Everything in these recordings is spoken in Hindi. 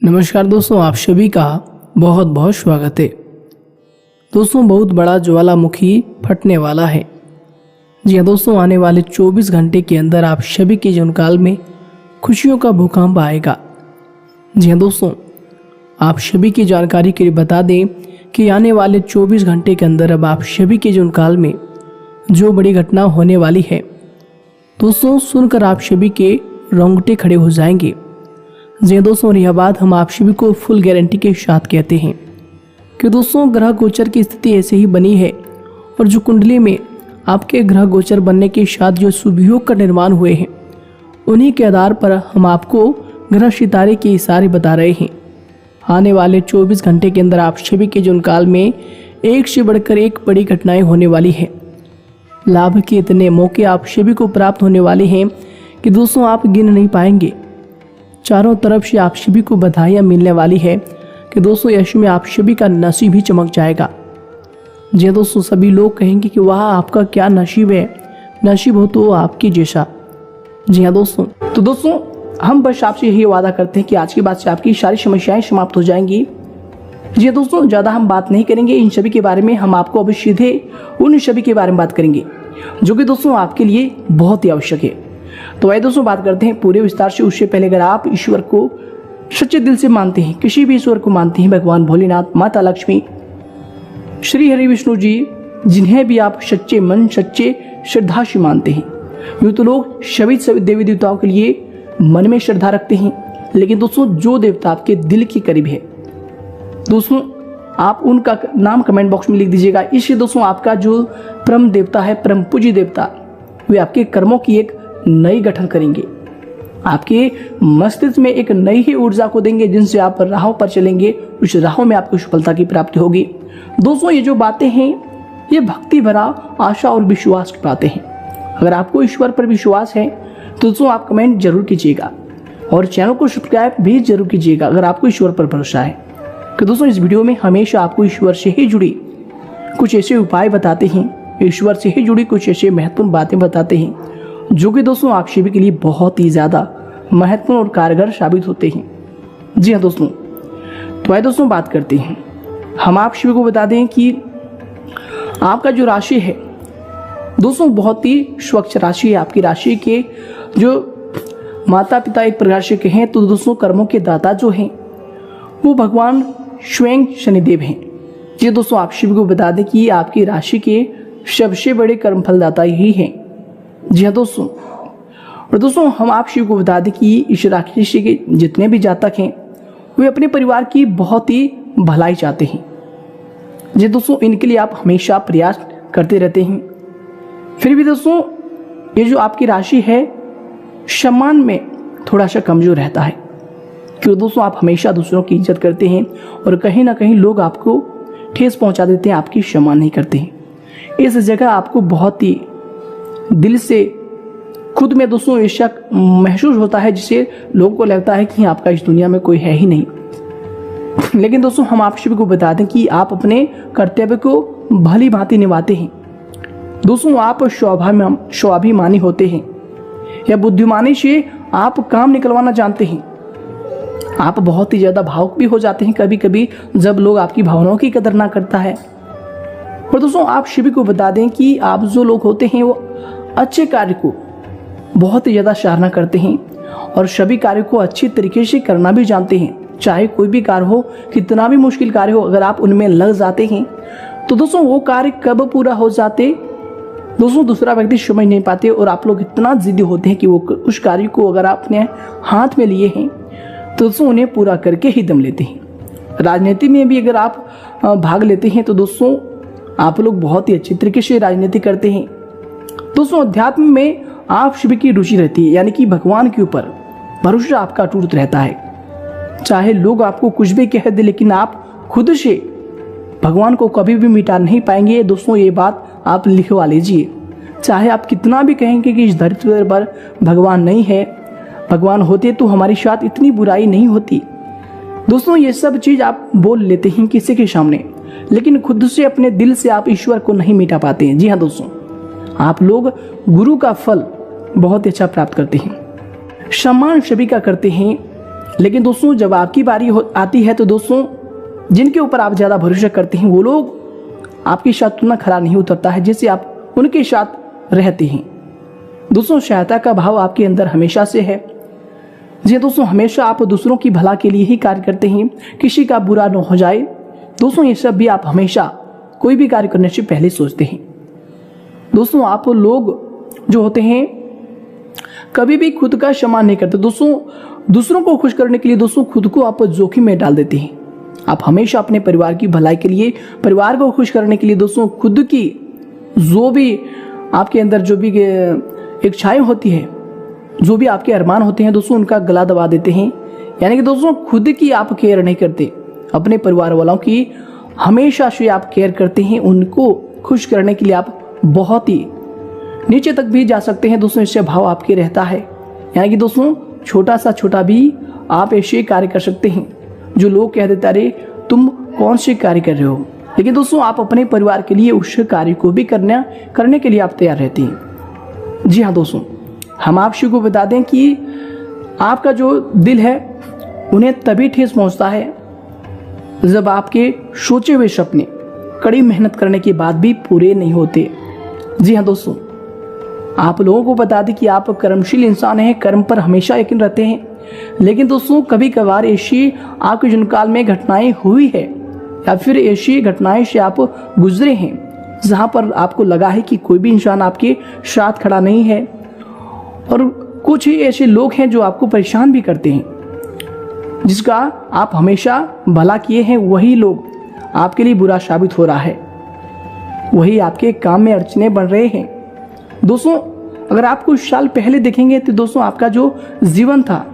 नमस्कार दोस्तों, आप सभी का बहुत बहुत स्वागत है। दोस्तों, बहुत बड़ा ज्वालामुखी फटने वाला है। जी हाँ दोस्तों, आने वाले 24 घंटे के अंदर आप सभी के जीवन काल में खुशियों का भूकंप आएगा। जी हाँ दोस्तों, आप सभी की जानकारी के लिए बता दें कि आने वाले 24 घंटे के अंदर अब आप सभी के जीवन काल में जो बड़ी घटना होने वाली है दोस्तों, सुनकर आप सभी के रोंगटे खड़े हो जाएंगे। जी दोस्तों, और यह बात हम आप सभी को फुल गारंटी के साथ कहते हैं कि दोस्तों ग्रह गोचर की स्थिति ऐसे ही बनी है और जो कुंडली में आपके ग्रह गोचर बनने के साथ जो शुभ योग का निर्माण हुए हैं उन्हीं के आधार पर हम आपको ग्रह सितारे के इशारे बता रहे हैं। आने वाले 24 घंटे के अंदर आप सभी के जीवन काल में एक से बढ़कर एक बड़ी घटनाएं होने वाली है। लाभ के इतने मौके आप सभी को प्राप्त होने वाले हैं कि दोस्तों आप गिन नहीं पाएंगे। चारों तरफ से आप सभी को बधाइयाँ मिलने वाली है कि दोस्तों यश में आप सभी का नसीब भी चमक जाएगा। जी दोस्तों, सभी लोग कहेंगे कि वाह आपका क्या नसीब है, नसीब हो तो आपकी जैसा। जी हाँ दोस्तों, तो दोस्तों हम बस आपसे यही वादा करते हैं कि आज के बाद से आपकी सारी समस्याएं समाप्त हो जाएंगी। जी दोस्तों, ज़्यादा हम बात नहीं करेंगे इन सभी के बारे में, हम आपको अभी सीधे उन सभी के बारे में बात करेंगे जो कि दोस्तों आपके लिए बहुत ही आवश्यक है। तो आइए दोस्तों बात करते हैं पूरे विस्तार से। उससे पहले अगर आप ईश्वर को सच्चे दिल से मानते हैं, किसी भी ईश्वर को मानते हैं, भगवान भोलेनाथ, माता लक्ष्मी, श्री हरि विष्णु जी, जिन्हें भी आप सच्चे मन सच्चे श्रद्धा से मानते हैं। यूँ तो लोग सभी देवी देवताओं के लिए मन में श्रद्धा रखते हैं, लेकिन दोस्तों जो देवता आपके दिल के करीब है दोस्तों आप उनका नाम कमेंट बॉक्स में लिख दीजिएगा। इससे दोस्तों आपका जो परम देवता है, परम पूज्य देवता, वे आपके कर्मों की एक नई गठन करेंगे, आपके मस्तिष्क में एक नई ही ऊर्जा को देंगे, जिनसे आप राहों पर चलेंगे, उस राहों में आपको सफलता की प्राप्ति होगी। दोस्तों ये जो बातें हैं ये भक्ति भरा आशा और विश्वास की बातें हैं। अगर आपको ईश्वर पर विश्वास है तो दोस्तों आप कमेंट जरूर कीजिएगा और चैनल को सब्सक्राइब भी जरूर कीजिएगा अगर आपको ईश्वर पर भरोसा है। तो दोस्तों इस वीडियो में हमेशा आपको ईश्वर से ही जुड़ी कुछ ऐसे उपाय बताते हैं, ईश्वर से ही जुड़ी कुछ ऐसे महत्वपूर्ण बातें बताते हैं जो कि दोस्तों आप सभी के लिए बहुत ही ज़्यादा महत्वपूर्ण और कारगर साबित होते हैं। जी हाँ दोस्तों, तो आइए दोस्तों बात करते हैं। हम आप सभी को बता दें कि आपका जो राशि है दोस्तों बहुत ही स्वच्छ राशि है। आपकी राशि के जो माता पिता एक प्रकार से कहें तो दोस्तों कर्मों के दाता जो हैं वो भगवान स्वयं शनिदेव हैं। जी दोस्तों, आप सभी को बता दें कि आपकी राशि के सबसे बड़े कर्म फलदाता यही हैं। जी हाँ दोस्तों, और दोस्तों हम आप सभी को बता दें कि इस राशि के जितने भी जातक हैं वे अपने परिवार की बहुत ही भलाई चाहते हैं। जी दोस्तों, इनके लिए आप हमेशा प्रयास करते रहते हैं। फिर भी दोस्तों ये जो आपकी राशि है सम्मान में थोड़ा सा कमजोर रहता है, क्योंकि दोस्तों आप हमेशा दूसरों की इज्जत करते हैं और कहीं ना कहीं लोग आपको ठेस पहुंचा देते हैं, आपकी सम्मान नहीं करते हैं। इस जगह आपको बहुत ही दिल से खुद में दोस्तों ये शक महसूस होता है, जिससे लोगों को लगता है कि आपका इस दुनिया में कोई है ही नहीं। लेकिन दोस्तों हम आप सभी को बता दें कि आप अपने कर्तव्य को भली भांति निभाते हैं। दोस्तों आप स्वाभिमानी होते हैं या बुद्धिमानी से आप काम निकलवाना जानते हैं। आप बहुत ही ज़्यादा भावुक भी हो जाते हैं कभी कभी जब लोग आपकी भावनाओं की कदर ना करता है। और दोस्तों आप सभी को बता दें कि आप जो लोग होते हैं वो अच्छे कार्य को बहुत ही ज़्यादा सराहना करते हैं और सभी कार्य को अच्छी तरीके से करना भी जानते हैं। चाहे कोई भी कार्य हो, कितना भी मुश्किल कार्य हो, अगर आप उनमें लग जाते हैं तो दोस्तों वो कार्य कब पूरा हो जाते दोस्तों दूसरा व्यक्ति समझ नहीं पाते, और आप लोग इतना जिद्दी होते हैं कि वो उस कार्य को अगर आपने हाथ में लिए हैं तो दोस्तों उन्हें पूरा करके ही दम लेते हैं। राजनीति में भी अगर आप भाग लेते हैं तो दोस्तों आप लोग बहुत ही अच्छी तरीके से राजनीति करते हैं। दोस्तों अध्यात्म में आप सभी की रुचि रहती है, यानी कि भगवान के ऊपर भरोसा आपका अटूट रहता है। चाहे लोग आपको कुछ भी कह दे, लेकिन आप खुद से भगवान को कभी भी मिटा नहीं पाएंगे। दोस्तों ये बात आप लिखवा लीजिए। चाहे आप कितना भी कहेंगे कि इस धरती पर भगवान नहीं है, भगवान होते तो हमारे साथ इतनी बुराई नहीं होती। दोस्तों ये सब चीज़ आप बोल लेते हैं किसी के सामने, लेकिन खुद से अपने दिल से आप ईश्वर को नहीं मिटा पाते हैं। जी हाँ दोस्तों, आप लोग गुरु का फल बहुत अच्छा प्राप्त करते हैं, सम्मान सभी का करते हैं लेकिन दोस्तों जब आपकी बारी आती है तो दोस्तों जिनके ऊपर आप ज़्यादा भरोसा करते हैं वो लोग आपके साथ उतना खरा नहीं उतरता है जैसे आप उनके साथ रहते हैं। दोस्तों सहायता का भाव आपके अंदर हमेशा से है। जी दोस्तों, हमेशा आप दूसरों की भला के लिए ही कार्य करते हैं, किसी का बुरा न हो जाए। दोस्तों ये सब भी आप हमेशा कोई भी कार्य करने से पहले सोचते हैं। दोस्तों आप लोग जो होते हैं कभी भी खुद का सम्मान नहीं करते। दोस्तों दूसरों को खुश करने के लिए दोस्तों खुद को आप जोखिम में डाल देते हैं। आप हमेशा अपने परिवार की भलाई के लिए, परिवार को खुश करने के लिए दोस्तों खुद की जो भी आपके अंदर जो भी इच्छाएं होती है, जो भी आपके अरमान होते हैं दोस्तों उनका गला दबा देते हैं। यानी कि दोस्तों खुद की आप केयर नहीं करते, अपने परिवार वालों की हमेशा से आप केयर करते हैं। उनको खुश करने के लिए आप बहुत ही नीचे तक भी जा सकते हैं दोस्तों, इससे भाव आपके रहता है। यानी कि दोस्तों छोटा सा छोटा भी आप ऐसे कार्य कर सकते हैं जो लोग कह देते अरे तुम कौन से कार्य कर रहे हो, लेकिन दोस्तों आप अपने परिवार के लिए उस कार्य को भी करने के लिए आप तैयार रहते हैं। जी हाँ दोस्तों, हम आपको को बता दें कि आपका जो दिल है उन्हें तभी ठेस पहुंचता है जब आपके सोचे हुए सपने कड़ी मेहनत करने के बाद भी पूरे नहीं होते। जी हाँ दोस्तों, आप लोगों को बता दें कि आप कर्मशील इंसान हैं, कर्म पर हमेशा यकीन रखते हैं। लेकिन दोस्तों कभी कभार ऐसी आपके जीवन काल में घटनाएं हुई है या फिर ऐसी घटनाएं से आप गुजरे हैं जहां पर आपको लगा है कि कोई भी इंसान आपके साथ खड़ा नहीं है, और कुछ ही ऐसे लोग हैं जो आपको परेशान भी करते हैं। जिसका आप हमेशा भला किए हैं वही लोग आपके लिए बुरा साबित हो रहा है, वही आपके काम में अड़चने बन रहे हैं। दोस्तों अगर आप कुछ साल पहले देखेंगे तो दोस्तों आपका जो जीवन था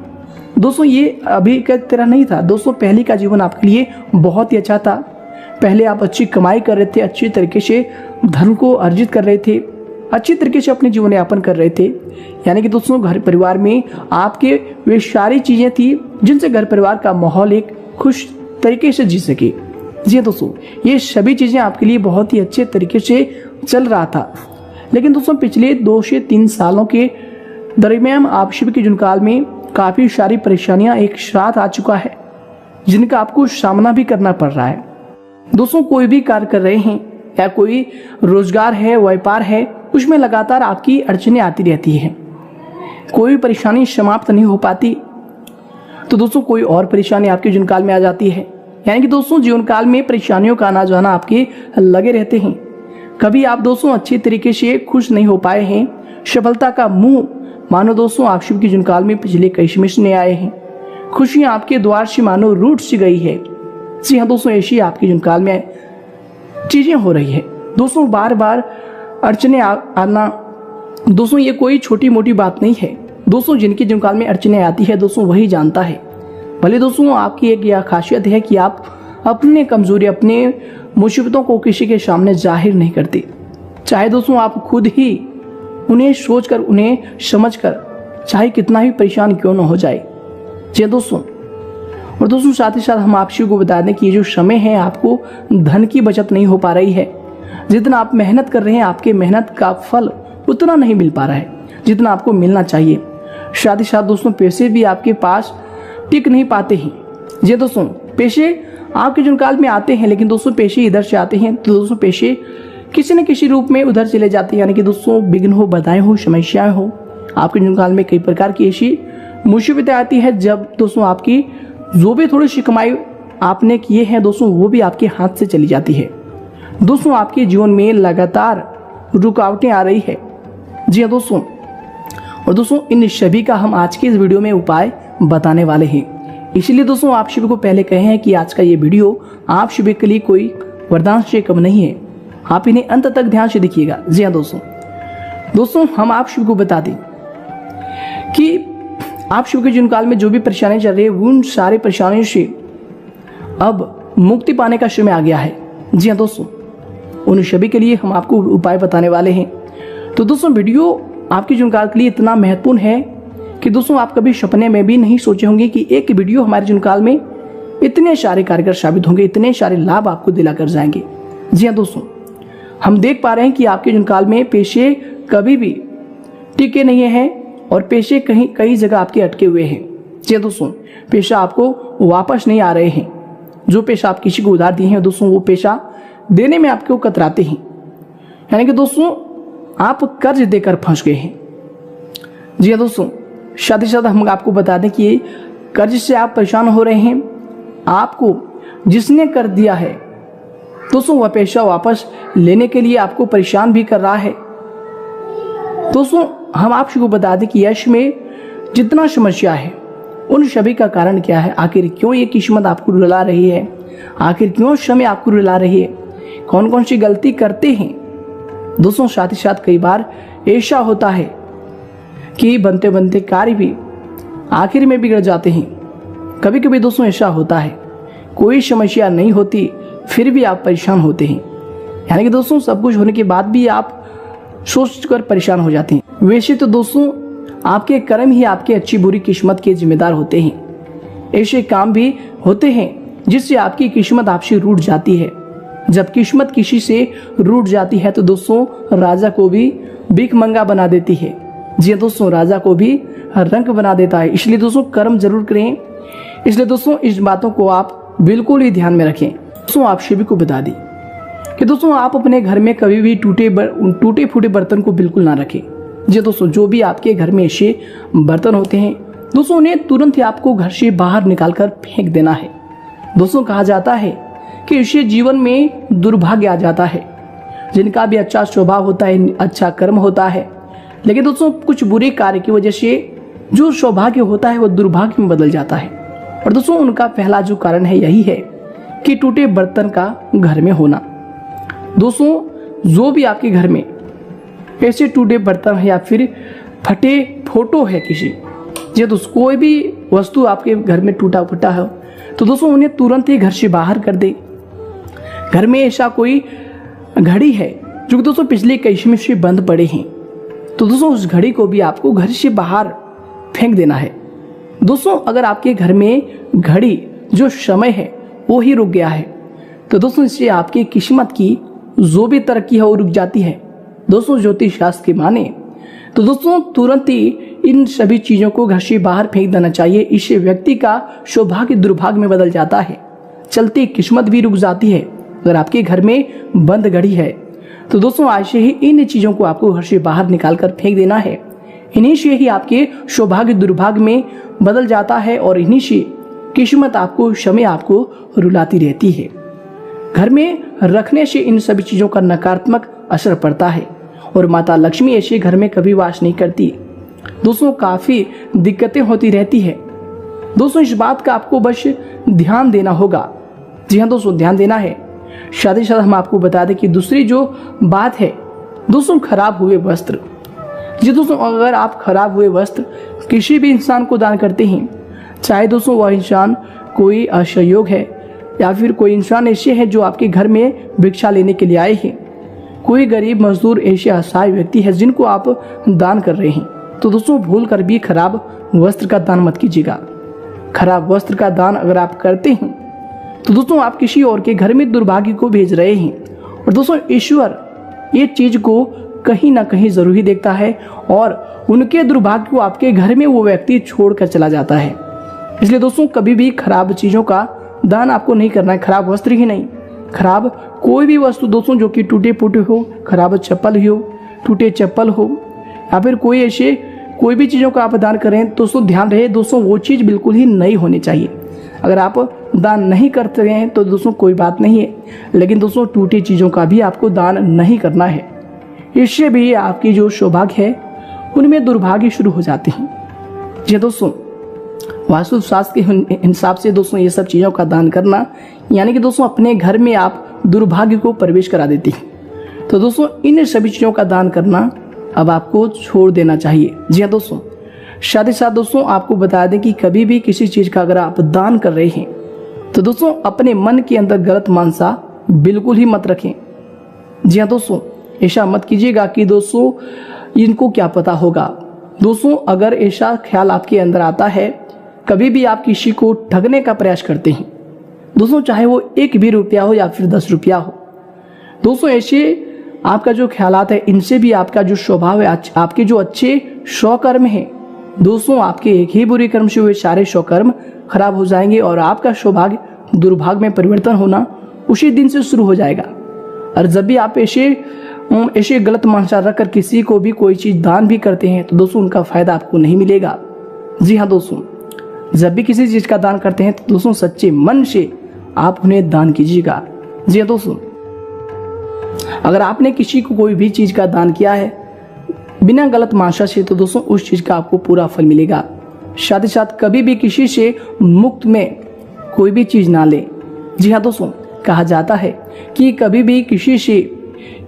दोस्तों ये अभी की तरह नहीं था। दोस्तों पहले का जीवन आपके लिए बहुत ही अच्छा था। पहले आप अच्छी कमाई कर रहे थे, अच्छी तरीके से धन को अर्जित कर रहे थे, अच्छी तरीके से अपने जीवन यापन कर रहे थे। यानी कि दोस्तों घर परिवार में आपके वे सारी चीज़ें थी जिनसे घर परिवार का माहौल एक खुश तरीके से जी सके। जी दोस्तों ये सभी चीज़ें आपके लिए बहुत ही अच्छे तरीके से चल रहा था। लेकिन दोस्तों पिछले 2 से 3 सालों के दरमियान आप शिव के जुनकाल में काफ़ी सारी परेशानियां एक साथ आ चुका है जिनका आपको सामना भी करना पड़ रहा है। दोस्तों कोई भी कार्य कर रहे हैं या कोई रोजगार है, व्यापार है, उसमें लगातार आपकी अड़चनें आती रहती हैं। कोई परेशानी समाप्त नहीं हो पाती तो दोस्तों कोई और परेशानी आपके जीवन काल में आ जाती है। यानी कि दोस्तों जीवन काल में परेशानियों का आना जाना आपके लगे रहते हैं। कभी आप दोस्तों अच्छी तरीके से खुश नहीं हो पाए हैं, सफलता का मुंह मानो दोस्तों आप शिव के जीवन काल में पिछले कई समय से नहीं आए हैं, खुशियां आपके द्वार से मानो रूठ सी गई है। जी हाँ दोस्तों ऐसी आपके जीवन काल में चीजें हो रही है। दोस्तों बार बार अड़चने आना दोस्तों ये कोई छोटी मोटी बात नहीं है। दोस्तों जिनके जीवन काल में अड़चने आती है दोस्तों वही जानता है। भले दोस्तों आपकी एक यह खासियत है कि आप अपने कमजोरी, अपने मुसीबतों को किसी के सामने जाहिर नहीं करते, चाहे दोस्तों आप खुद ही उन्हें सोचकर, उन्हें समझकर, चाहे कितना ही परेशान क्यों न हो जाए। जी दोस्तों, और दोस्तों साथ ही साथ हम आपसी को बता दें कि ये जो समय है आपको धन की बचत नहीं हो पा रही है। जितना आप मेहनत कर रहे हैं आपके मेहनत का फल उतना नहीं मिल पा रहा है जितना आपको मिलना चाहिए। साथ ही साथ दोस्तों पैसे भी आपके पास टिक नहीं पाते हैं। जी दोस्तों पैसे आपके जीवन काल में आते हैं, लेकिन दोस्तों पैसे इधर से आते हैं तो दोस्तों पैसे किसी न किसी रूप में उधर चले जाते हैं। यानी कि दोस्तों विघ्न हो, बाधाएं हो, समस्याएं हो, आपके जीवन काल में कई प्रकार की ऐसी मुसीबतें आती है जब दोस्तों आपकी जो भी थोड़ी सी कमाई आपने किए हैं दोस्तों वो भी आपके हाथ से चली जाती है। दोस्तों आपके जीवन में लगातार रुकावटें आ रही है। जी हाँ दोस्तों, और दोस्तों इन सभी का हम आज के इस वीडियो में उपाय बताने वाले हैं। इसीलिए दोस्तों आप सभी को पहले कहे हैं कि आज का ये वीडियो आप सभी के लिए कोई वरदान से कम नहीं है, आप इन्हें अंत तक ध्यान से देखिएगा। जी हाँ दोस्तों हम आप सभी को बता दें कि आप सभी के जीवन काल में जो भी परेशानी चल रही है उन सारे परेशानियों से अब मुक्ति पाने का समय आ गया है। जी हाँ दोस्तों, उन सभी के लिए हम आपको उपाय बताने वाले हैं। तो दोस्तों वीडियो आपके जीवन काल के लिए इतना महत्वपूर्ण है कि दोस्तों आप कभी सपने में भी नहीं सोचे होंगे कि एक वीडियो हमारे जीवन काल में इतने सारे कारगर साबित होंगे, इतने सारे लाभ आपको दिला कर जाएंगे। जी हाँ दोस्तों, हम देख पा रहे हैं कि आपके जीवन काल में पैसे कभी भी टिके नहीं हैं और पैसे कई जगह आपके अटके हुए हैं। जी दोस्तों, पैसा आपको वापस नहीं आ रहे हैं। जो पैसा आप किसी को उधार दिए हैं दोस्तों, वो पैसा देने में आपको कतराते हैं, यानी कि दोस्तों आप कर्ज देकर फंस गए हैं। जी हाँ दोस्तों, साथ ही साथ हम आपको बता दें कि कर्ज से आप परेशान हो रहे हैं। आपको जिसने कर दिया है दोस्तों, वह पैसा वापस लेने के लिए आपको परेशान भी कर रहा है। दोस्तों हम आपको बता दें कि यश में जितना समस्या है, उन सभी का कारण क्या है, आखिर क्यों ये किस्मत आपको रुला रही है, आखिर क्यों समय आपको रुला रही है, कौन कौन सी गलती करते हैं दोस्तों। साथ ही साथ कई बार ऐसा होता है कि बनते बनते कार्य भी आखिर में बिगड़ जाते हैं। कभी कभी दोस्तों ऐसा होता है, कोई समस्या नहीं होती फिर भी आप परेशान होते हैं, यानी कि दोस्तों सब कुछ होने के बाद भी आप सोच कर परेशान हो जाते हैं। वैसे तो दोस्तों आपके कर्म ही आपके अच्छी बुरी किस्मत के जिम्मेदार होते हैं। ऐसे काम भी होते हैं जिससे आपकी किस्मत आपसे रूठ जाती है। जब किस्मत किसी से रूठ जाती है तो दोस्तों राजा को भी भिखमंगा बना देती है। जी दोस्तों, राजा को भी रंक बना देता है। इसलिए दोस्तों कर्म जरूर करें। इसलिए दोस्तों इस बातों को आप बिल्कुल ही ध्यान में रखें। दोस्तों आप सभी को बता दें कि दोस्तों आप अपने घर में कभी भी टूटे फूटे बर्तन को बिल्कुल ना रखें। जी दोस्तों, जो भी आपके घर में ऐसे बर्तन होते हैं दोस्तों, उन्हें तुरंत ही आपको घर से बाहर निकालकर फेंक देना है। दोस्तों कहा जाता है कि इससे जीवन में दुर्भाग्य आ जाता है। जिनका भी अच्छा स्वभाव होता है, अच्छा कर्म होता है, लेकिन दोस्तों कुछ बुरे कार्य की वजह से जो सौभाग्य होता है वो दुर्भाग्य में बदल जाता है। और दोस्तों उनका पहला जो कारण है यही है कि टूटे बर्तन का घर में होना। दोस्तों जो भी आपके घर में ऐसे टूटे बर्तन है या फिर फटे फोटो है किसी, या तो कोई भी वस्तु आपके घर में टूटा फूटा है तो दोस्तों उन्हें तुरंत ही घर से बाहर कर दे। घर में ऐसा कोई घड़ी है जो दोस्तों पिछले कई समय से बंद पड़े हैं तो दोस्तों उस घड़ी को भी आपको घर से बाहर फेंक देना है। दोस्तों अगर आपके घर में घड़ी जो समय है वो ही रुक गया है तो दोस्तों इससे आपकी किस्मत की जो भी तरक्की है वो रुक जाती है। दोस्तों ज्योतिष शास्त्र की माने तो दोस्तों तुरंत ही इन सभी चीजों को घर से बाहर फेंक देना चाहिए। इससे व्यक्ति का सौभाग्य दुर्भाग्य में बदल जाता है, चलती किस्मत भी रुक जाती है। अगर आपके घर में बंद घड़ी है तो दोस्तों आज से ही इन चीजों को आपको घर से बाहर निकाल कर फेंक देना है। इन्हीं से ही आपके सौभाग्य दुर्भाग्य में बदल जाता है और इन्हीं से किस्मत आपको समय आपको रुलाती रहती है। घर में रखने से इन सभी चीजों का नकारात्मक असर पड़ता है और माता लक्ष्मी ऐसे घर में कभी वास नहीं करती। दोस्तों काफी दिक्कतें होती रहती है। दोस्तों इस बात का आपको बस ध्यान देना होगा। जी हाँ दोस्तों, ध्यान देना है। साथ ही साथ हम आपको बता दें कि दूसरी जो बात है दोस्तों, खराब हुए वस्त्र। जी दोस्तों, अगर आप खराब हुए वस्त्र किसी भी इंसान को दान करते हैं, चाहे दोस्तों वह इंसान कोई असहयोग है या फिर कोई इंसान ऐसे है जो आपके घर में भिक्षा लेने के लिए आए हैं, कोई गरीब मजदूर ऐसे असहाय व्यक्ति है जिनको आप दान कर रहे हैं, तो दोस्तों भूल कर भी खराब वस्त्र का दान मत कीजिएगा। खराब वस्त्र का दान अगर आप करते हैं तो दोस्तों आप किसी और के घर में दुर्भाग्य को भेज रहे हैं। और दोस्तों ईश्वर ये चीज को कहीं ना कहीं जरूर ही देखता है और उनके दुर्भाग्य को आपके घर में वो व्यक्ति छोड़कर चला जाता है। इसलिए दोस्तों कभी भी खराब चीजों का दान आपको नहीं करना है। खराब वस्त्र ही नहीं, खराब कोई भी वस्तु दोस्तों जो कि टूटे फूटे हो, खराब चप्पल हो, टूटे चप्पल हो या फिर कोई ऐसे कोई भी चीज़ों का आप दान करें दोस्तों ध्यान रहे दोस्तों वो चीज़ बिल्कुल ही नई होनी चाहिए। अगर आप दान नहीं करते हैं तो दोस्तों कोई बात नहीं है, लेकिन दोस्तों टूटी चीज़ों का भी आपको दान नहीं करना है। इससे भी आपकी जो सौभाग्य है उनमें दुर्भाग्य शुरू हो जाते हैं। जी दोस्तों, वास्तुशास्त्र के हिसाब से दोस्तों ये सब चीज़ों का दान करना यानी कि दोस्तों अपने घर में आप दुर्भाग्य को प्रवेश करा देती हैं। तो दोस्तों इन सभी चीज़ों का दान करना अब आपको छोड़ देना चाहिए। जी हाँ दोस्तों, साथ ही साथ दोस्तों आपको बता दें कि कभी भी किसी चीज़ का अगर आप दान कर रहे हैं तो दोस्तों अपने मन के अंदर गलत मानसा बिल्कुल ही मत रखें। जी हाँ दोस्तों, ऐसा मत कीजिएगा कि दोस्तों इनको क्या पता होगा। दोस्तों अगर ऐसा ख्याल आपके अंदर आता है, कभी भी आप किसी को ठगने का प्रयास करते हैं दोस्तों, चाहे वो 1 भी रुपया हो या फिर 10 रुपया हो, दोस्तों ऐसे आपका जो ख्यालात है इनसे भी आपका जो स्वभाव है, आपके जो अच्छे स्वकर्म है दोस्तों आपके एक ही बुरे कर्म से हुए सारे शुभकर्म खराब हो जाएंगे और आपका सौभाग्य दुर्भाग्य में परिवर्तन होना उसी दिन से शुरू हो जाएगा। और जब भी आप ऐसे गलत मानसा रखकर किसी को भी कोई चीज दान भी करते हैं तो दोस्तों उनका फायदा आपको नहीं मिलेगा। जी हाँ दोस्तों, जब भी किसी चीज का दान करते हैं तो दोस्तों सच्चे मन से आप उन्हें दान कीजिएगा। जी हाँ दोस्तों, अगर आपने किसी को कोई भी चीज का दान किया है बिना गलत मानसा से तो दोस्तों उस चीज का आपको पूरा फल मिलेगा। साथ ही साथ कभी भी किसी से मुफ्त में कोई भी चीज ना ले। जी हाँ दोस्तों, कहा जाता है कि कभी भी किसी से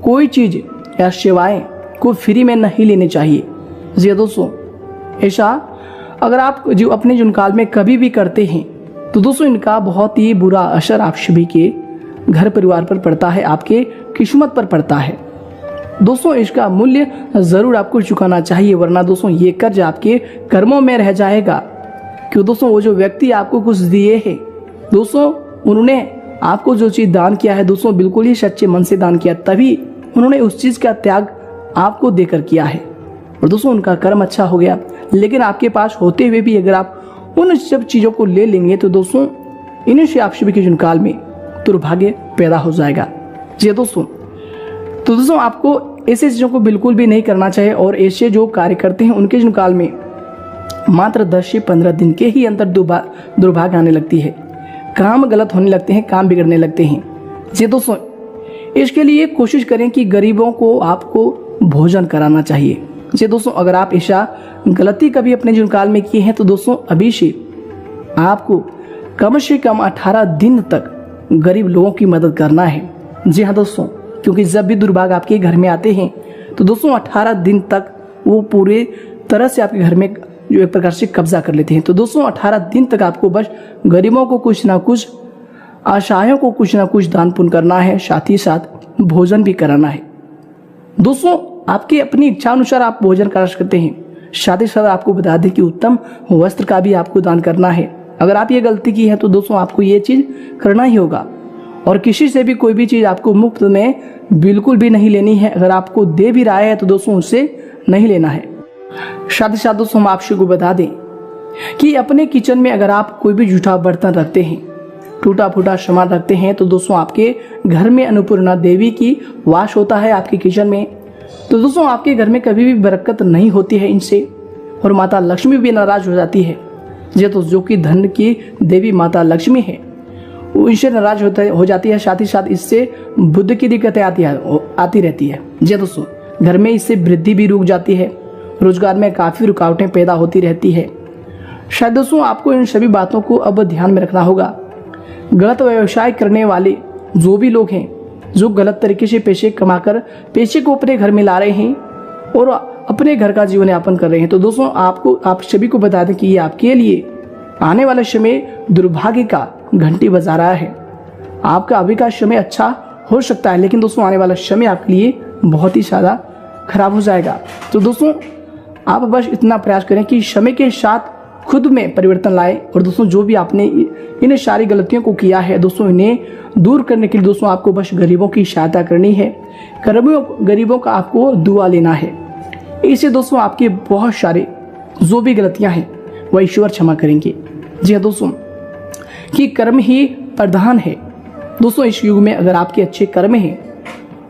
कोई चीज या सेवाएं को फ्री में नहीं लेनी चाहिए। जी हाँ दोस्तों, ऐसा अगर आप जो अपने जीवन काल में कभी भी करते हैं तो दोस्तों इनका बहुत ही बुरा असर आप सभी के घर परिवार पर पड़ता है, आपके किस्मत पर पड़ता है। दोस्तों इसका मूल्य जरूर आपको चुकाना चाहिए, वरना दोस्तों ये कर्ज आपके कर्मों में रह जाएगा। क्यों दोस्तों, वो जो व्यक्ति आपको कुछ दिए हैं दोस्तों, उन्होंने आपको जो चीज दान किया है दोस्तों बिल्कुल ही सच्चे मन से दान किया, तभी उन्होंने उस चीज का त्याग आपको देकर किया है और दोस्तों उनका कर्म अच्छा हो गया। लेकिन आपके पास होते हुए भी अगर आप उन सब चीजों को ले लेंगे तो दोस्तों इन्हीं से आप सभी के जीवन काल में दुर्भाग्य पैदा हो जाएगा। जी दोस्तों, तो दोस्तों आपको ऐसे चीजों को बिल्कुल भी नहीं करना चाहिए और ऐसे जो कार्य करते हैं उनके जीवन काल में मात्र 10 से 15 दिन के ही अंदर दुर्भाग्य आने लगती है, काम गलत होने लगते हैं, काम बिगड़ने लगते हैं। जी दोस्तों, इसके लिए कोशिश करें कि गरीबों को आपको भोजन कराना चाहिए। जी दोस्तों, अगर आप ऐसा गलती कभी अपने जीवन काल में किए हैं तो दोस्तों अभी से आपको कम से कम 18 दिन तक गरीब लोगों की मदद करना है। जी हाँ दोस्तों, क्योंकि जब भी दुर्भाग्य आपके घर में आते हैं तो दोस्तों 18 दिन तक वो पूरे तरह से आपके घर में जो एक प्रकार से कब्जा कर लेते हैं। तो दोस्तों 18 दिन तक आपको बस गरीबों को कुछ ना कुछ, असहायों को कुछ ना कुछ दान पुण्य करना है, साथ ही साथ भोजन भी कराना है। दोस्तों आपकी अपनी इच्छा अनुसार आप भोजन करा सकते हैं। साथ ही साथ आपको बता दें कि उत्तम वस्त्र का भी आपको दान करना है। अगर आप ये गलती की है तो दोस्तों आपको ये चीज करना ही होगा और किसी से भी कोई भी चीज आपको मुफ्त में बिल्कुल भी नहीं लेनी है। अगर आपको दे भी रहा है तो दोस्तों उससे नहीं लेना है। साथ ही साथ दोस्तों हम आपसे को बता दें कि अपने किचन में अगर आप कोई भी जूठा बर्तन रखते हैं, टूटा फूटा सामान रखते हैं तो दोस्तों आपके घर में अन्नपूर्णा देवी की वास होता है आपके किचन में। तो दोस्तों आपके घर में कभी भी बरकत नहीं होती है इनसे और माता लक्ष्मी भी नाराज हो जाती है। ये तो जो कि धन की देवी माता लक्ष्मी है वो इनसे नाराज हो जाती है। साथ ही साथ इससे बुद्ध की दिक्कतें आती रहती है। जी दोस्तों, घर में इससे वृद्धि भी रुक जाती है, रोजगार में काफी रुकावटें पैदा होती रहती है। शायद दोस्तों आपको इन सभी बातों को अब ध्यान में रखना होगा। गलत व्यवसाय करने वाले जो भी लोग हैं, जो गलत तरीके से पैसे कमाकर पैसे को अपने घर में ला रहे हैं और अपने घर का जीवन यापन कर रहे हैं, तो दोस्तों आप सभी को बता दें कि ये आपके लिए आने वाले समय दुर्भाग्य का घंटी बजा रहा है। आपका अभी का समय अच्छा हो सकता है लेकिन दोस्तों आने वाला समय आपके लिए बहुत ही ज्यादा खराब हो जाएगा। तो दोस्तों आप बस इतना प्रयास करें कि समय के साथ खुद में परिवर्तन लाएं और दोस्तों जो भी आपने इन सारी गलतियों को किया है दोस्तों इन्हें दूर करने के लिए दोस्तों आपको बस गरीबों की सहायता करनी है, गरीबों का आपको दुआ लेना है। इससे दोस्तों आपके बहुत सारे जो भी गलतियां हैं वह ईश्वर क्षमा करेंगे। जी हाँ दोस्तों, कि कर्म ही प्रधान है। दोस्तों इस युग में अगर आपके अच्छे कर्म हैं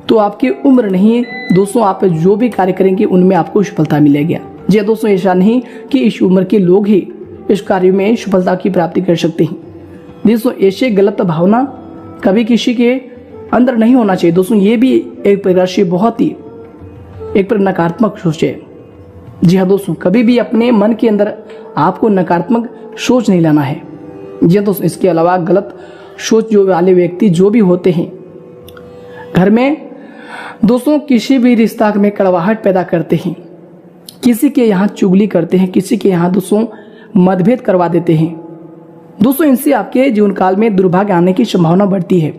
तो आपकी उम्र नहीं है दोस्तों, आप जो भी कार्य करेंगे उनमें आपको सफलता मिलेगी। जी दोस्तों, ऐसा नहीं कि इस उम्र के लोग ही इस कार्य में सफलता की प्राप्ति कर सकते हैं। दोस्तों ऐसे गलत भावना कभी किसी के अंदर नहीं होना चाहिए। दोस्तों ये भी एक प्रकार से बहुत ही एक नकारात्मक सोच है। जी हाँ दोस्तों, कभी भी अपने मन के अंदर आपको नकारात्मक सोच नहीं लाना है। जी हाँ दोस्तों, इसके अलावा गलत सोच जो वाले व्यक्ति जो भी होते हैं घर में दोस्तों किसी भी रिश्ता में कड़वाहट पैदा करते हैं, किसी के यहाँ चुगली करते हैं, किसी के यहाँ दोस्तों मतभेद करवा देते हैं। दोस्तों इनसे आपके जीवन काल में दुर्भाग्य आने की संभावना बढ़ती है।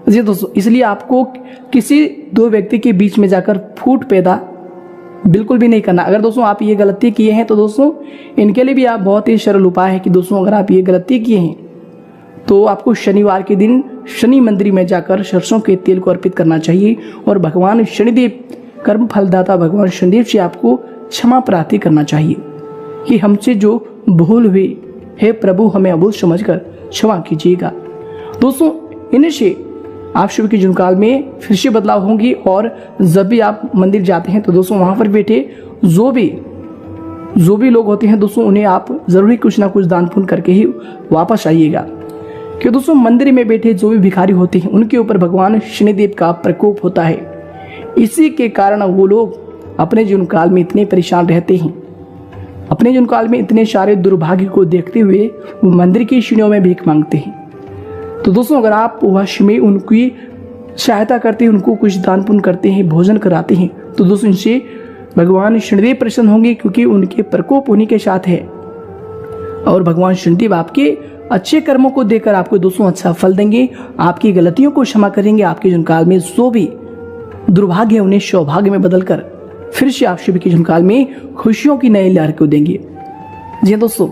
जी दोस्तों, इसलिए आपको किसी दो व्यक्ति के बीच में जाकर फूट पैदा बिल्कुल भी नहीं करना। अगर दोस्तों आप ये गलती किए हैं तो दोस्तों इनके लिए भी आप बहुत ही सरल उपाय है कि दोस्तों अगर आप ये गलती किए हैं तो आपको शनिवार के दिन शनि मंदिर में जाकर सरसों के तेल को अर्पित करना चाहिए और भगवान शनिदेव कर्म फलदाता भगवान शनिदेव से आपको क्षमा प्रार्थना करना चाहिए। कि हमसे जो भूल हुई हे प्रभु हमें अभूल समझकर क्षमा कीजिएगा। दोस्तों इन्हीं से आप शुभ के जीवन काल में फिर से बदलाव होंगी और जब भी आप मंदिर जाते हैं तो दोस्तों वहां पर बैठे जो भी लोग होते हैं दोस्तों उन्हें आप जरूरी कुछ ना कुछ दान पुण्य करके ही वापस आइएगा। क्योंकि दोस्तों मंदिर में बैठे जो भी भिखारी होते हैं उनके ऊपर भगवान शनिदेव का प्रकोप होता है। इसी के कारण वो लोग अपने जीवन काल में इतने परेशान रहते हैं, अपने जीवन काल में इतने सारे दुर्भाग्य को देखते हुए वो मंदिर की सीढ़ियों में भीख मांगते हैं। तो दोस्तों अगर आप वश में उनकी सहायता करते हैं, उनको कुछ दान पुण्य करते हैं, भोजन कराते हैं तो दोस्तों इनसे भगवान शनिदेव प्रसन्न होंगे, क्योंकि उनके प्रकोप उन्हीं के साथ है। और भगवान शनिदेव आपके अच्छे कर्मों को देकर आपको दोस्तों अच्छा फल देंगे, आपकी गलतियों को क्षमा करेंगे, आपके जीवन काल में जो भी दुर्भाग्य है उन्हें सौभाग्य में बदलकर फिर से आप सभी के जीवन काल में खुशियों की नई लहर को देंगे। जी हाँ दोस्तों,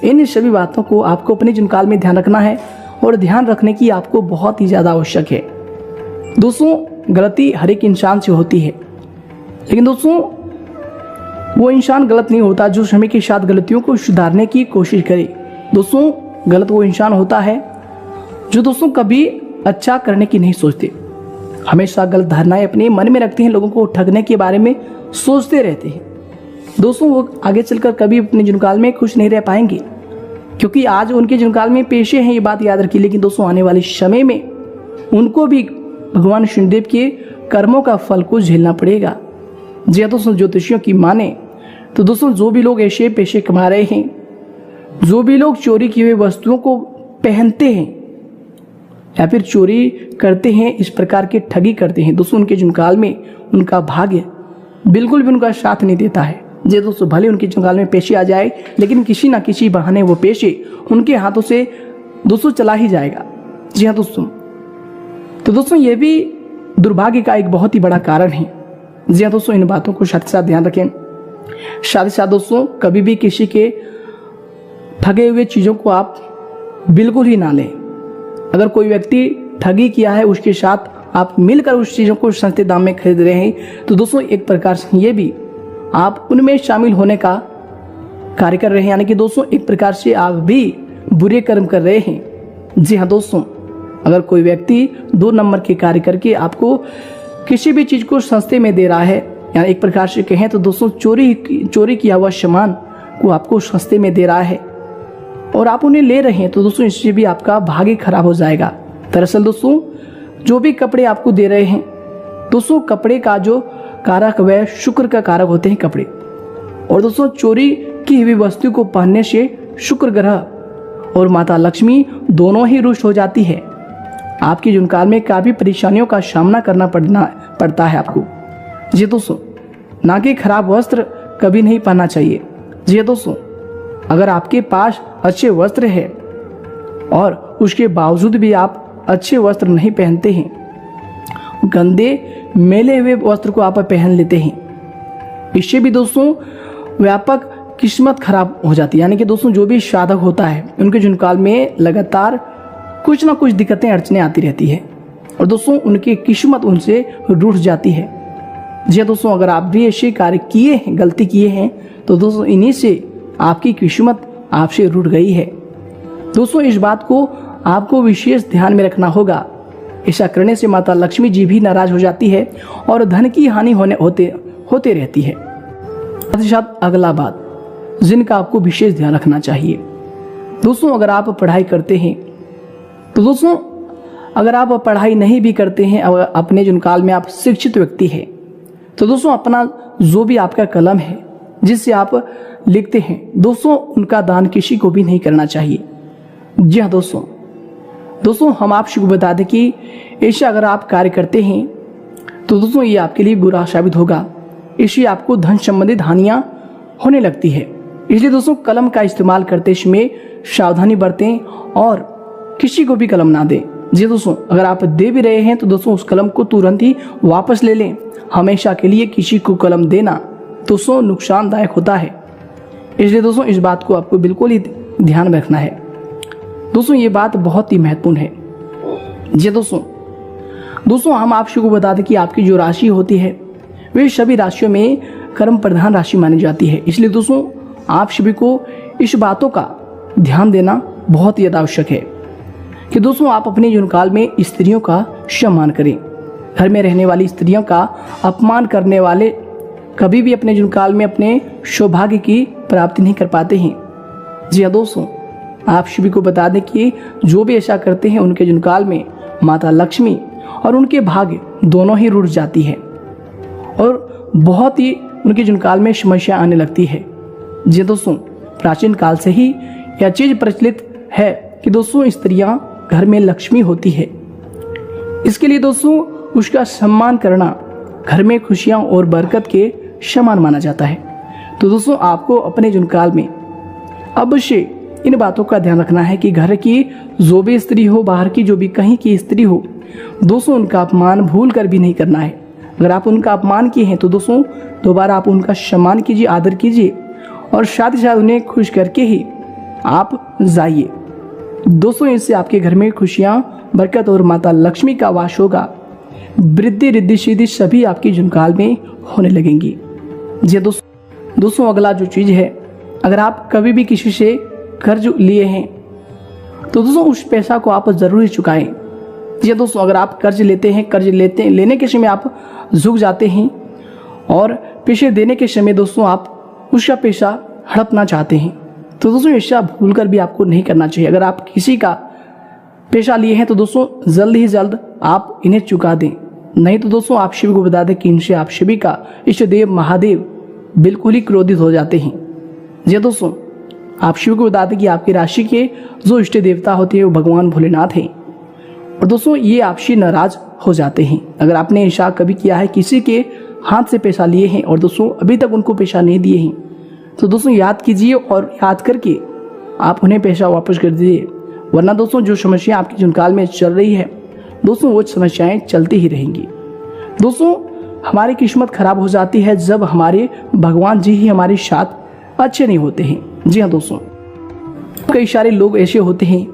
इन सभी बातों को आपको अपने जीवन काल में ध्यान रखना है और ध्यान रखने की आपको बहुत ही ज्यादा आवश्यक है। दोस्तों गलती हर एक इंसान से होती है, लेकिन दोस्तों वो इंसान गलत नहीं होता जो समय के साथ गलतियों को सुधारने की कोशिश करे। दोस्तों गलत वो इंसान होता है जो दोस्तों कभी अच्छा करने की नहीं सोचते, हमेशा गलत धारणाएं अपने मन में रखते हैं, लोगों को ठगने के बारे में सोचते रहते हैं। दोस्तों वो आगे चलकर कभी अपने जीवन काल में खुश नहीं रह पाएंगे, क्योंकि आज उनके जीवन काल में पेशे हैं, ये बात याद रखिए। लेकिन दोस्तों आने वाले समय में उनको भी भगवान शनिदेव के कर्मों का फल को झेलना पड़ेगा। जी हाँ दोस्तों, ज्योतिषियों की माने तो दोस्तों जो भी लोग ऐसे पेशे कमा रहे हैं, जो भी लोग चोरी की हुई वस्तुओं को पहनते हैं या फिर चोरी करते हैं, इस प्रकार के ठगी करते हैं, दोस्तों उनके जीवन काल में उनका भाग्य बिल्कुल भी उनका साथ नहीं देता है। जी दोस्तों, भले उनके जीवन काल में पेशे आ जाए, लेकिन किसी ना किसी बहाने वो पेशे उनके हाथों से दोस्तों चला ही जाएगा। जी हाँ दोस्तों, तो दोस्तों ये भी दुर्भाग्य का एक बहुत ही बड़ा कारण है। जी हाँ दोस्तों, इन बातों को साथ ही साथ ध्यान रखें। साथ ही साथ दोस्तों कभी भी किसी के ठगे हुए चीज़ों को आप बिल्कुल ही ना लें। अगर कोई व्यक्ति ठगी किया है उसके साथ आप मिलकर उस चीज़ों को सस्ते दाम में खरीद रहे हैं तो दोस्तों एक प्रकार से ये भी आप उनमें शामिल होने का कार्य कर रहे हैं, यानी कि दोस्तों एक प्रकार से आप भी बुरे कर्म कर रहे हैं। जी हाँ दोस्तों, अगर कोई व्यक्ति 2 नंबर के कार्य करके आपको किसी भी चीज़ को सस्ते में दे रहा है, यानी एक प्रकार से कहें तो दोस्तों चोरी किया हुआ सामान को आपको सस्ते में दे रहा है और आप उन्हें ले रहे हैं, तो दोस्तों इससे भी आपका भाग्य खराब हो जाएगा। दरअसल दोस्तों जो भी कपड़े आपको दे रहे हैं, दोस्तों कपड़े का जो कारक वह शुक्र का कारक होते हैं कपड़े, और दोस्तों चोरी की हुई वस्तु को पहनने से शुक्र ग्रह और माता लक्ष्मी दोनों ही रुष्ट हो जाती है। आपके जीवन काल में काफी परेशानियों का सामना करना पड़ता है आपको। जी दोस्तों, ना कि खराब वस्त्र कभी नहीं पहनना चाहिए। जी दोस्तों, अगर आपके पास अच्छे वस्त्र है और उसके बावजूद भी आप अच्छे वस्त्र नहीं पहनते हैं, गंदे मैले हुए वस्त्र को आप पहन लेते हैं, इससे भी दोस्तों व्यापक किस्मत खराब हो जाती है। यानी कि दोस्तों जो भी साधक होता है उनके जीवन काल में लगातार कुछ ना कुछ दिक्कतें अड़चने आती रहती है और दोस्तों उनकी किस्मत उनसे रूठ जाती है। जी दोस्तों, अगर आप भी ऐसे कार्य किए हैं, गलती किए हैं, तो दोस्तों इन्हीं से आपकी किस्मत आपसे रूठ गई है। दोस्तों इस बात को आपको विशेष ध्यान में रखना होगा। ऐसा करने से माता लक्ष्मी जी भी नाराज हो जाती है और धन की हानि होते रहती है। साथ ही साथ अगला बात जिनका आपको विशेष ध्यान रखना चाहिए, दोस्तों अगर आप पढ़ाई करते हैं, तो दोस्तों अगर आप पढ़ाई नहीं भी करते हैं, अगर अपने जीवन काल में आप शिक्षित व्यक्ति हैं, तो दोस्तों अपना जो भी आपका कलम है जिससे आप लिखते हैं, दोस्तों उनका दान किसी को भी नहीं करना चाहिए। जी हाँ दोस्तों हम आपको बता दें कि ऐसा अगर आप कार्य करते हैं तो दोस्तों ये आपके लिए बुरा साबित होगा, इससे आपको धन संबंधित हानियां होने लगती है। इसलिए दोस्तों कलम का इस्तेमाल करते समय सावधानी बरतें और किसी को भी कलम ना दें। जी दोस्तों, अगर आप दे भी रहे हैं तो दोस्तों उस कलम को तुरंत ही वापस ले लें। हमेशा के लिए किसी को कलम देना दोस्तों नुकसानदायक होता है, इसलिए दोस्तों इस बात को आपको बिल्कुल ही ध्यान में रखना है। दोस्तों ये बात बहुत ही महत्वपूर्ण है। जी दोस्तों हम आपको बता दें कि आपकी जो राशि होती है वे सभी राशियों में कर्म प्रधान राशि मानी जाती है, इसलिए दोस्तों आप सभी को इस बातों का ध्यान देना बहुत ही आवश्यक है कि दोस्तों आप अपने जीवन काल में स्त्रियों का सम्मान करें। घर में रहने वाली स्त्रियों का अपमान करने वाले कभी भी अपने जीवन काल में अपने सौभाग्य की प्राप्ति नहीं कर पाते हैं। जी हाँ दोस्तों, आप सभी को बता दें कि जो भी ऐसा करते हैं उनके जीवन काल में माता लक्ष्मी और उनके भाग्य दोनों ही रुट जाती है और बहुत ही उनके जीवन काल में समस्या आने लगती है। जी दोस्तों, प्राचीन काल से ही यह चीज प्रचलित है कि दोस्तों स्त्रियां घर में लक्ष्मी होती है। इसके लिए दोस्तों उसका सम्मान करना घर में खुशियां और बरकत के समान माना जाता है। तो दोस्तों आपको अपने जीवन काल में अवश्य इन बातों का ध्यान रखना है कि घर की जो भी स्त्री हो, बाहर की जो भी कहीं की स्त्री हो, दोस्तों उनका अपमान भूल कर भी नहीं करना है। अगर आप उनका अपमान किए हैं तो दोस्तों दोबारा आप उनका सम्मान कीजिए, आदर कीजिए और साथ ही साथ उन्हें खुश करके ही आप जाइए। दोस्तों इससे आपके घर में खुशियां, बरकत और माता लक्ष्मी का वास होगा। वृद्धि रिद्धि सिद्धि सभी आपकी जीवन काल में होने लगेंगी। जी दोस्तों अगला जो चीज है, अगर आप कभी भी किसी से कर्ज लिए हैं तो दोस्तों उस पैसा को आप जरूर चुकाएं। जी दोस्तों, अगर आप कर्ज लेते हैं, लेने के समय आप झुक जाते हैं और पैसे देने के समय दोस्तों आप उसका पैसा हड़पना चाहते हैं, तो दोस्तों ऐसा भूल कर भी आपको नहीं करना चाहिए। अगर आप किसी का पैसा लिए हैं तो दोस्तों जल्द ही जल्द आप इन्हें चुका दें, नहीं तो दोस्तों आप शिव को बता दें कि इनसे आप शिव का इष्ट देव महादेव बिल्कुल ही क्रोधित हो जाते हैं। जी दोस्तों, आप शिव को बता दें कि आपकी राशि के जो इष्ट देवता होते हैं वो भगवान भोलेनाथ हैं और दोस्तों ये आपसे नाराज हो जाते हैं। अगर आपने ऐसा कभी किया है, किसी के हाथ से पैसा लिए हैं और दोस्तों अभी तक उनको पैसा नहीं दिए हैं, तो दोस्तों याद कीजिए और याद करके आप उन्हें पैसा वापस कर दीजिए, वरना दोस्तों जो समस्या आपके जीवन काल में चल रही है दोस्तों वो समस्याएं चलती ही रहेंगी। दोस्तों हमारी किस्मत खराब हो जाती है जब हमारे भगवान जी ही हमारे साथ अच्छे नहीं होते हैं। जी हाँ दोस्तों, कई सारे लोग ऐसे होते हैं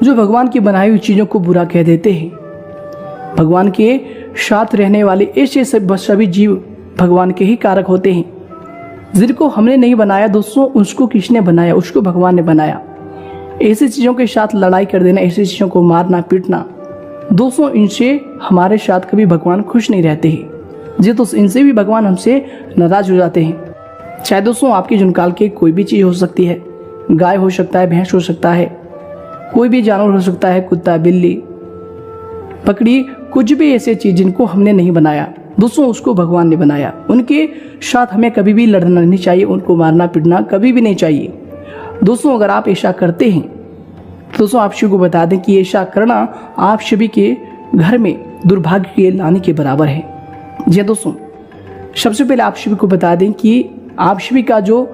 जो भगवान की बनाई हुई चीजों को बुरा कह देते हैं। भगवान के साथ रहने वाले ऐसे सभी जीव भगवान के ही कारक होते हैं। जिनको हमने नहीं बनाया दोस्तों उसको किसने बनाया, उसको भगवान ने बनाया। ऐसी चीजों के साथ लड़ाई कर देना, ऐसी चीजों को मारना पीटना, दोस्तों इनसे हमारे साथ कभी भगवान खुश नहीं रहते हैं। जी दोस्तों, इनसे भी भगवान हमसे नाराज हो जाते हैं। चाहे दोस्तों आपके जीवन काल के कोई भी चीज हो सकती है, गाय हो सकता है, भैंस हो सकता है, कोई भी जानवर हो सकता है, कुत्ता, बिल्ली, बकरी, कुछ भी ऐसे चीज जिनको हमने नहीं बनाया दोस्तों उसको भगवान ने बनाया। उनके साथ हमें कभी भी लड़ना नहीं चाहिए, उनको मारना पीटना कभी भी नहीं चाहिए। दोस्तों अगर आप ऐसा करते हैं तो दोस्तों आप शिव को बता दें कि ऐसा करना आप सभी के घर में दुर्भाग्य के लाने के बराबर है। जी दोस्तों, सबसे पहले आप शिव को बता दें कि आप सभी का जो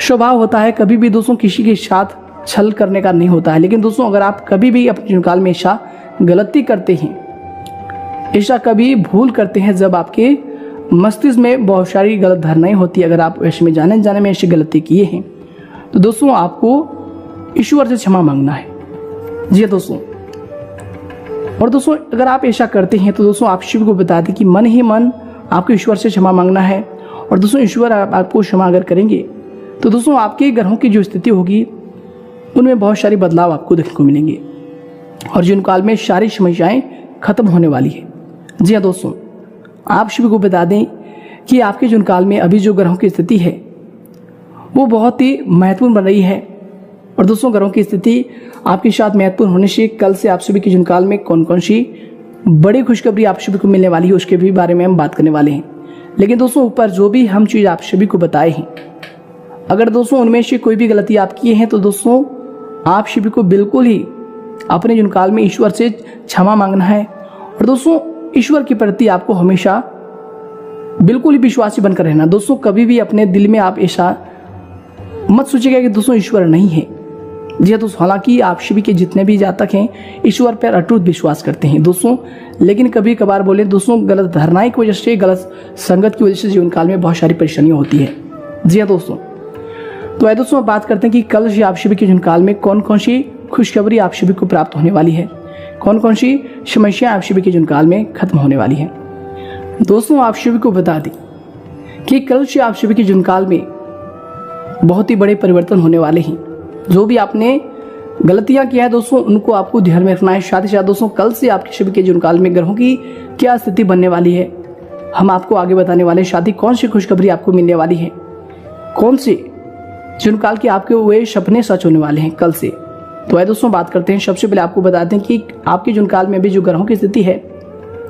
स्वभाव होता है कभी भी दोस्तों किसी के साथ छल करने का नहीं होता है। लेकिन दोस्तों अगर आप कभी भी अपने जीवन काल में ऐसा गलती करते हैं, ऐसा कभी भूल करते हैं जब आपके मस्तिष्क में बहुत सारी गलत धारणाएं होती है, अगर आप ऐसे में जाने में ऐसी गलती किए हैं तो दोस्तों आपको ईश्वर से क्षमा मांगना है। जी दोस्तों, और दोस्तों अगर आप ऐसा करते हैं तो दोस्तों आप शिव को बता दें कि मन ही मन आपको ईश्वर से क्षमा मांगना है। और दोस्तों ईश्वर आपको क्षमा अगर करेंगे तो दोस्तों आपके ग्रहों की जो स्थिति होगी उनमें बहुत सारे बदलाव आपको देखने को मिलेंगे और जीवन काल में सारी समस्याएं खत्म होने वाली है। जी हाँ दोस्तों, आप शिव को बता दें कि आपके जीवन काल में अभी जो ग्रहों की स्थिति है वो बहुत ही महत्वपूर्ण बन रही है। और दोस्तों ग्रहों की स्थिति आपके साथ महत्वपूर्ण होने से कल से आप सभी के जीवन काल में कौन कौन सी बड़ी खुशखबरी आप सभी को मिलने वाली है उसके भी बारे में हम बात करने वाले हैं। लेकिन दोस्तों ऊपर जो भी हम चीज़ आप सभी को बताए हैं, अगर दोस्तों उनमें से कोई भी गलती आप किए हैं तो दोस्तों आप सभी को बिल्कुल ही अपने जीवन काल में ईश्वर से क्षमा मांगना है। और दोस्तों ईश्वर के प्रति आपको हमेशा बिल्कुल ही विश्वासी बनकर रहना। दोस्तों कभी भी अपने दिल में आप ऐसा मत सोचिएगा कि दोस्तों ईश्वर नहीं है। जी हाँ दोस्तों, हालांकि आप सभी के जितने भी जातक हैं ईश्वर पर अटूट विश्वास करते हैं दोस्तों, लेकिन कभी कभार बोले दोस्तों गलत धारणाएं की वजह से, गलत संगत की वजह से जीवन काल में बहुत सारी परेशानियां होती है। जी हाँ दोस्तों, तो आइए दोस्तों बात करते हैं कि कल से आप सभी के जीवन काल में कौन कौन सी खुशखबरी आप सभी को प्राप्त होने वाली है, कौन कौन सी समस्या आप सभी के जीवन काल में खत्म होने वाली है। दोस्तों आप सभी को बता दें कि कल से आप सभी के जीवन काल में बहुत ही बड़े परिवर्तन होने वाले हैं। जो भी आपने गलतियां किया है दोस्तों, उनको आपको ध्यान में रखना है। साथ ही साथ दोस्तों, कल से आपके शबी के जीवन काल में ग्रहों की क्या स्थिति बनने वाली है, हम आपको आगे बताने वाले हैं। शादी कौन सी खुशखबरी आपको मिलने वाली है, कौन से जीवन काल के आपके हुए सपने सच होने वाले हैं कल से। तो आइए दोस्तों बात करते हैं। सबसे पहले आपको बता दें कि आपके जीवन काल में भी जो ग्रहों की स्थिति है,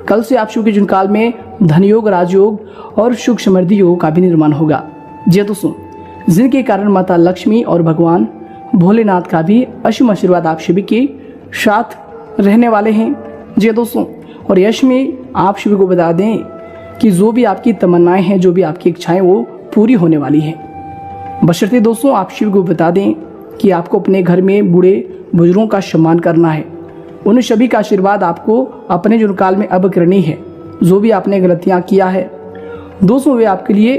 कल से आप शुभ के जीवन काल में धन योग, राजयोग और सुख समृद्धि योग का भी निर्माण होगा। जी दोस्तों, जिनके कारण माता लक्ष्मी और भगवान भोलेनाथ का भी असीम आशीर्वाद आप सभी के साथ रहने वाले हैं। जी दोस्तों, और यश में आप सभी को बता दें कि जो भी आपकी तमन्नाएं हैं, जो भी आपकी इच्छाएं, वो पूरी होने वाली है। बशर्ते दोस्तों आप सभी को बता दें कि आपको अपने घर में बूढ़े बुजुर्गों का सम्मान करना है। उन सभी का आशीर्वाद आपको अपने जीवन काल में अब करनी है। जो भी आपने गलतियां किया है दोस्तों, वे आपके लिए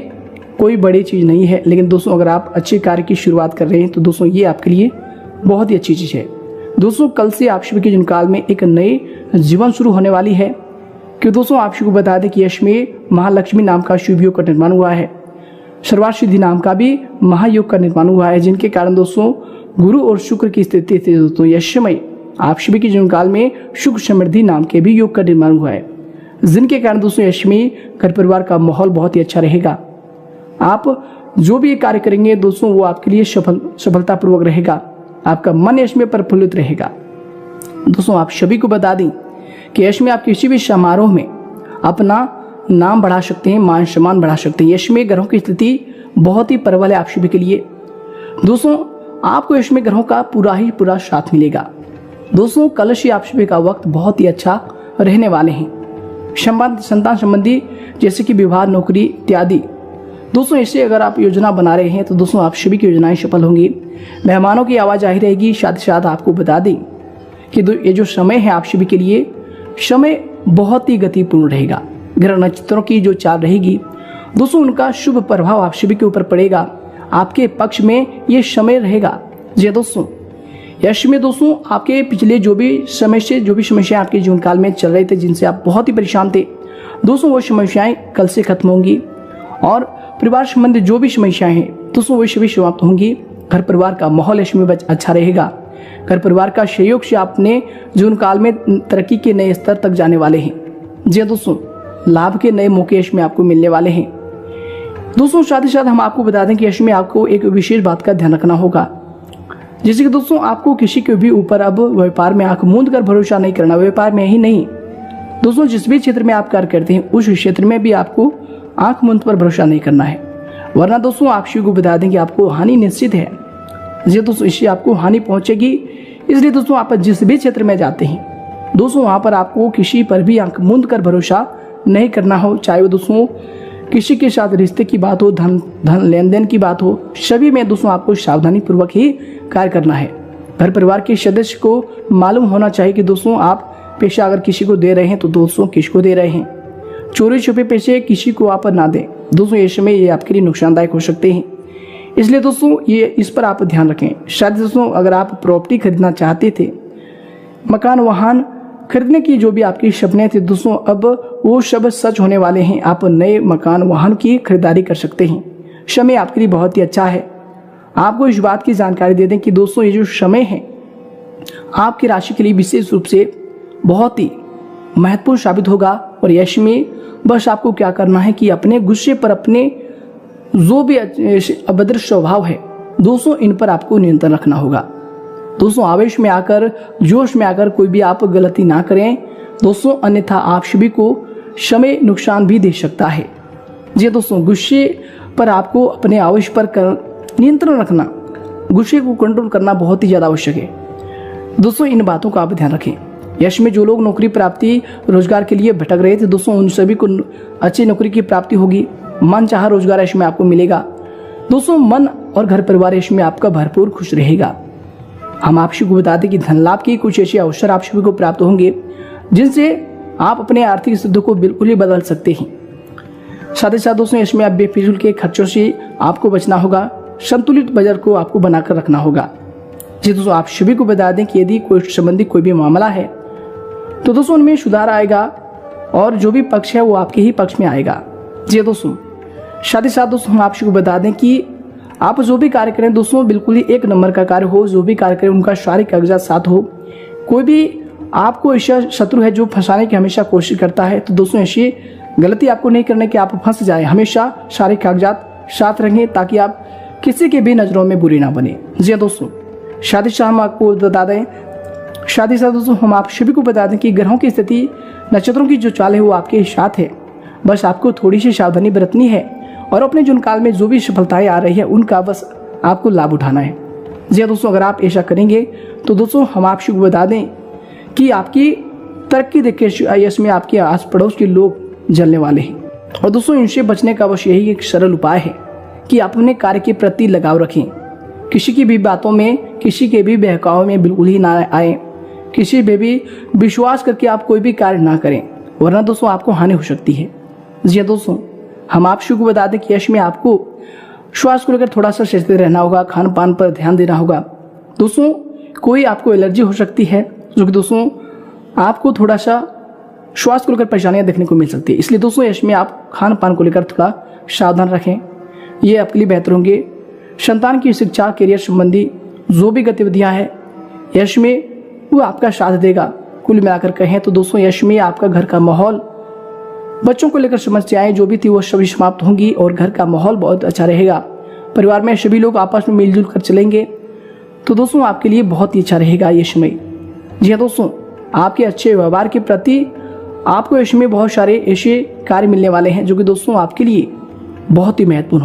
कोई बड़ी चीज़ नहीं है, लेकिन दोस्तों अगर आप अच्छे कार्य की शुरुआत कर रहे हैं तो दोस्तों ये आपके लिए बहुत ही अच्छी चीज़ है। दोस्तों कल से आप सभी के जीवन काल में एक नए जीवन शुरू होने वाली है। कि दोस्तों आप सभी को बता दें कि यश में महालक्ष्मी नाम का शुभ योग का निर्माण हुआ है। सर्वार्थ सिद्धि नाम का भी महायोग का निर्माण हुआ है, जिनके कारण दोस्तों गुरु और शुक्र की स्थिति थी। दोस्तों यश में आप सभी के जीवन काल में सुख समृद्धि नाम के भी योग का निर्माण हुआ है, जिनके कारण दोस्तों यश में घर परिवार का माहौल बहुत ही अच्छा रहेगा। आप जो भी कार्य करेंगे दोस्तों वो आपके लिए सफलतापूर्वक रहेगा। आपका मन यश में प्रफुल्लित रहेगा। दोस्तों आप सभी को बता दें कि यश में आप किसी भी समारोह में अपना नाम बढ़ा सकते हैं, मान सम्मान बढ़ा सकते हैं। यश में ग्रहों की स्थिति बहुत ही प्रबल है आप सभी के लिए। दोस्तों आपको यश में ग्रहों का पूरा साथ मिलेगा। दोस्तों कल से आप सभी का वक्त बहुत ही अच्छा रहने वाले हैं। संतान संबंधी जैसे कि विवाह, नौकरी इत्यादि दोस्तों ऐसे अगर आप योजना बना रहे हैं तो दोस्तों आप सभी की योजनाएं सफल होंगी। मेहमानों की आवाजाही रहेगी। साथ ही साथ आपको बता दें कि ये जो समय है आप सभी के लिए समय बहुत ही गतिपूर्ण रहेगा। ग्रह नक्षत्रों की जो चाल रहेगी दोस्तों उनका शुभ प्रभाव आप सभी के ऊपर पड़ेगा। आपके पक्ष में ये समय रहेगा। जी दोस्तों, यश में दोस्तों आपके पिछले जो भी समस्याएं आपके जीवन काल में चल रहे थे, जिनसे आप बहुत ही परेशान थे दोस्तों, वो समस्याएं कल से खत्म होंगी और परिवार संबंधी जो भी समस्याएं हैं दोस्तों वो सभी समाप्त होंगी। घर परिवार का माहौल यश में अच्छा रहेगा। घर परिवार का सहयोग से आपने जीवन काल में तरक्की के नए स्तर तक जाने वाले हैं। जी दोस्तों, लाभ के नए मौके यश में आपको मिलने वाले हैं। दोस्तों साथ ही साथ हम आपको बता दें कि यश में आपको एक विशेष बात का ध्यान रखना होगा, जैसे कि दोस्तों आपको किसी के भी ऊपर अब व्यापार में आंख मूंद कर भरोसा नहीं करना। व्यापार में ही नहीं दोस्तों, जिस भी क्षेत्र में आप कार्य करते हैं उस क्षेत्र में भी आपको आंख मूंद पर भरोसा नहीं करना है, वरना दोस्तों आप सभी को बता दें कि आपको हानि निश्चित है। जी दोस्तों, इससे आपको हानि पहुंचेगी। इसलिए दोस्तों आप जिस भी क्षेत्र में जाते हैं दोस्तों वहां पर आपको किसी पर भी आंख मूंद कर भरोसा नहीं करना हो। चाहे वो दोस्तों किसी के साथ रिश्ते की बात हो, धन लेन देन की बात हो, सभी में दोस्तों आपको सावधानी पूर्वक ही कार्य करना है। घर परिवार के सदस्य को मालूम होना चाहिए कि दोस्तों आप पैसा अगर किसी को दे रहे हैं तो दोस्तों किसको दे रहे हैं। चोरी छुपे पैसे किसी को आप ना दें दोस्तों, ये समय ये आपके लिए नुकसानदायक हो सकते हैं। इसलिए दोस्तों ये इस पर आप ध्यान रखें। शायद दोस्तों अगर आप प्रॉपर्टी खरीदना चाहते थे, मकान वाहन खरीदने की जो भी आपके सपने थे दोस्तों, अब वो सब सच होने वाले हैं। आप नए मकान वाहन की खरीदारी कर सकते हैं। समय आपके लिए बहुत ही अच्छा है। आपको इस बात की जानकारी दे दें कि दोस्तों ये जो समय है आपकी राशि के लिए विशेष रूप से बहुत ही महत्वपूर्ण साबित होगा। और यश में बस आपको क्या करना है कि अपने गुस्से पर, अपने जो भी अभद्र स्वभाव है दोस्तों, इन पर आपको नियंत्रण रखना होगा। दोस्तों आवेश में आकर, जोश में आकर कोई भी आप गलती ना करें दोस्तों, अन्यथा आप सभी को समय नुकसान भी दे सकता है। जी दोस्तों, गुस्से पर आपको अपने आवेश पर नियंत्रण रखना, गुस्से को कंट्रोल करना बहुत ही ज़्यादा आवश्यक है। दोस्तों इन बातों का आप ध्यान रखें। यश में जो लोग नौकरी प्राप्ति रोजगार के लिए भटक रहे थे दोस्तों, उन सभी को अच्छी नौकरी की प्राप्ति होगी। मन चाहा रोजगार यश में आपको मिलेगा। दोस्तों मन और घर परिवार यश में आपका भरपूर खुश रहेगा। हम आप सभी को बता दें कि धन लाभ के कुछ ऐसे अवसर आप सभी को प्राप्त होंगे जिनसे आप अपने आर्थिक स्थिति को बिल्कुल ही बदल सकते हैं। साथ ही साथ दोस्तों इसमें आप बेफिजूल के खर्चों से आपको बचना होगा। संतुलित बजट को आपको बनाकर रखना होगा। जी दोस्तों, आप सभी को बता दें कि यदि कोई संबंधी कोई भी मामला है तो दोस्तों उनमें सुधार आएगा और जो भी पक्ष है वो आपके ही पक्ष में आएगा। जी दोस्तों, साथ ही साथ दोस्तों हम आप सभी को बता दें कि आप जो भी कार्य करें दोस्तों बिल्कुल ही एक नंबर का कार्य हो, जो भी कार्य करें उनका सारे कागजात साथ हो। कोई भी आपको ऐसा शत्रु है जो फंसाने की हमेशा कोशिश करता है, तो दोस्तों ऐसी गलती आपको नहीं करने की आप फंस जाए। हमेशा सारे कागजात साथ रखें ताकि आप किसी के भी नज़रों में बुरी ना बने। जी हाँ दोस्तों, शादी से हम आपको बता दें, शादी से दोस्तों हम आप सभी को बता दें कि ग्रहों की स्थिति, नक्षत्रों की जो चाल है वो आपके साथ है। बस आपको थोड़ी सी सावधानी बरतनी है और अपने जीवन काल में जो भी सफलताएं आ रही है उनका बस आपको लाभ उठाना है। जी हाँ दोस्तों, अगर आप ऐसा करेंगे तो दोस्तों हम आप सभी को बता दें कि आपकी तरक्की देख के इसमें आपके आस पड़ोस के लोग जलने वाले हैं। और दोस्तों इनसे बचने का बस यही एक सरल उपाय है कि आप अपने कार्य के प्रति लगाव रखें। किसी की भी बातों में, किसी के भी बहकाव में बिल्कुल ही ना आए। किसी पे भी विश्वास करके आप कोई भी कार्य ना करें, वरना दोस्तों आपको हानि हो सकती है। जी हाँ दोस्तों, हम आप सभी को बता दें कि यश में आपको श्वास को लेकर थोड़ा सा सचेत रहना होगा, खान पान पर ध्यान देना होगा। दोस्तों कोई आपको एलर्जी हो सकती है, जो कि दोस्तों आपको थोड़ा सा श्वास को लेकर परेशानियां देखने को मिल सकती है। इसलिए दोस्तों यश में आप खान पान को लेकर थोड़ा सावधान रखें, ये आपके लिए बेहतर होंगे। संतान की शिक्षा, करियर संबंधी जो भी गतिविधियां हैं यश में वो आपका साथ देगा। कुल मिलाकर कहें तो दोस्तों यश में आपका घर का माहौल, बच्चों को लेकर समस्याएं जो भी थी वो सभी समाप्त होंगी और घर का माहौल बहुत अच्छा रहेगा। परिवार में सभी लोग आपस में मिलजुल कर चलेंगे, तो दोस्तों आपके लिए बहुत ही अच्छा रहेगा ये समय। जी हाँ दोस्तों, आपके अच्छे व्यवहार के प्रति आपको इसमें बहुत सारे ऐसे कार्य मिलने वाले हैं जो कि दोस्तों आपके लिए बहुत ही महत्वपूर्ण